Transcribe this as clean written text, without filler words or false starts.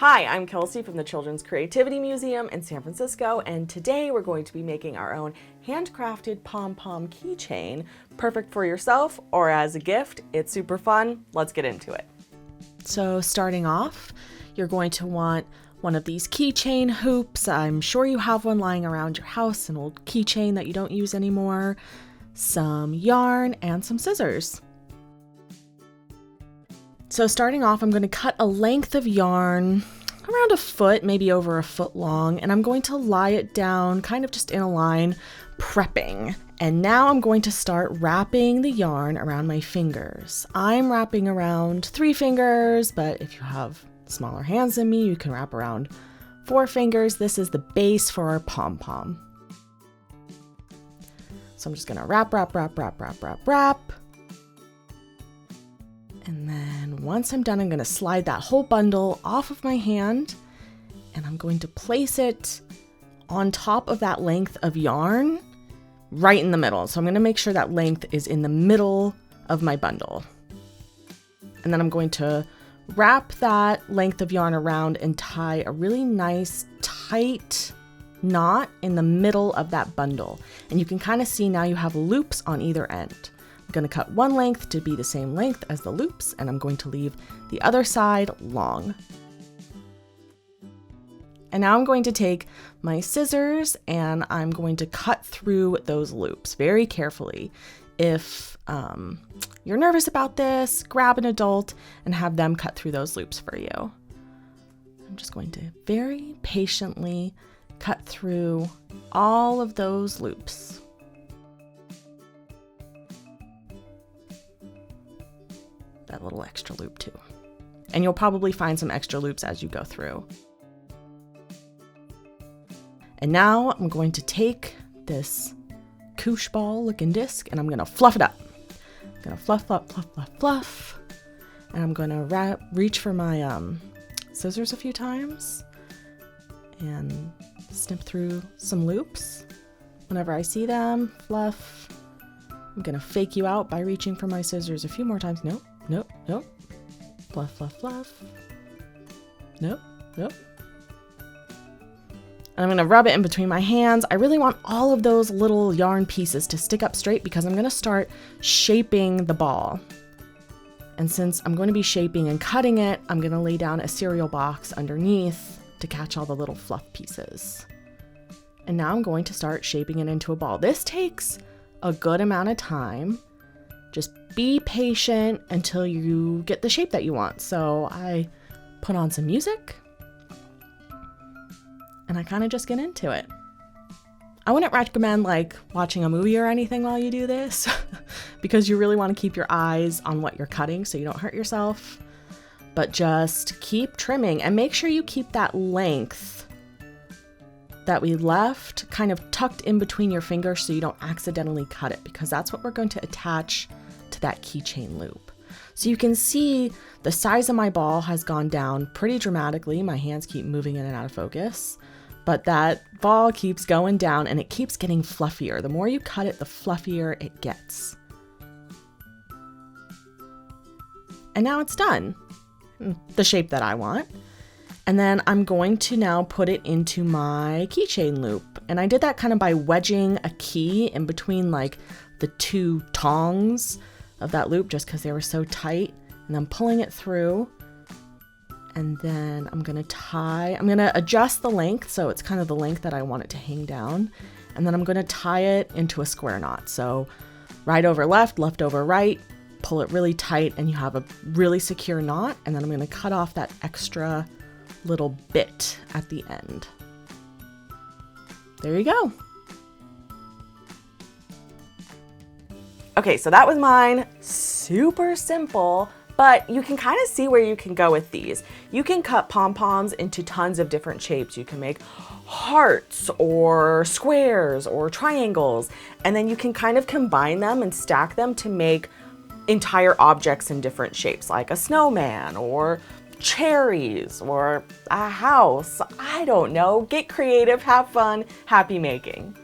Hi, I'm Kelsey from the Children's Creativity Museum in San Francisco, and today we're going to be making our own handcrafted pom-pom keychain, perfect for yourself or as a gift. It's super fun. Let's get into it. So starting off, you're going to want one of these keychain hoops. I'm sure you have one lying around your house, an old keychain that you don't use anymore, some yarn, and some scissors. So starting off, I'm going to cut a length of yarn around a foot, maybe over a foot long, and I'm going to lie it down kind of just in a line, prepping. And now I'm going to start wrapping the yarn around my fingers. I'm wrapping around 3 fingers, but if you have smaller hands than me, you can wrap around 4 fingers. This is the base for our pom-pom. So I'm just going to wrap. And then once I'm done, I'm going to slide that whole bundle off of my hand, and I'm going to place it on top of that length of yarn right in the middle. So I'm going to make sure that length is in the middle of my bundle. And then I'm going to wrap that length of yarn around and tie a really nice tight knot in the middle of that bundle. And you can kind of see now you have loops on either end. I'm going to cut one length to be the same length as the loops, and I'm going to leave the other side long. And now I'm going to take my scissors and I'm going to cut through those loops very carefully. If you're nervous about this, grab an adult and have them cut through those loops for you. I'm just going to very patiently cut through all of those loops. That little extra loop too. And you'll probably find some extra loops as you go through. And now I'm going to take this koosh ball looking disc and I'm going to fluff it up. I'm going to fluff. And I'm going to reach for my scissors a few times and snip through some loops. Whenever I see them, fluff. I'm going to fake you out by reaching for my scissors a few more times. Nope. Fluff. Nope. And I'm going to rub it in between my hands. I really want all of those little yarn pieces to stick up straight because I'm going to start shaping the ball. And since I'm going to be shaping and cutting it, I'm going to lay down a cereal box underneath to catch all the little fluff pieces. And now I'm going to start shaping it into a ball. This takes a good amount of time. Just be patient until you get the shape that you want. So I put on some music and I kind of just get into it. I wouldn't recommend like watching a movie or anything while you do this because you really want to keep your eyes on what you're cutting so you don't hurt yourself. But just keep trimming and make sure you keep that length that we left kind of tucked in between your fingers so you don't accidentally cut it, because that's what we're going to attach to that keychain loop. So you can see the size of my ball has gone down pretty dramatically. My hands keep moving in and out of focus, but that ball keeps going down and it keeps getting fluffier. The more you cut it, the fluffier it gets. And now it's done, the shape that I want. And then I'm going to now put it into my keychain loop. And I did that kind of by wedging a key in between like the 2 tongs of that loop just because they were so tight. And then pulling it through. And then I'm going to adjust the length so it's kind of the length that I want it to hang down. And then I'm going to tie it into a square knot. So right over left, left over right, pull it really tight and you have a really secure knot. And then I'm going to cut off that extra little bit at the end. There you go. Okay, so that was mine. Super simple, but you can kind of see where you can go with these. You can cut pom-poms into tons of different shapes. You can make hearts or squares or triangles, and then you can kind of combine them and stack them to make entire objects in different shapes, like a snowman or cherries or a house. I don't know. Get creative, have fun, happy making.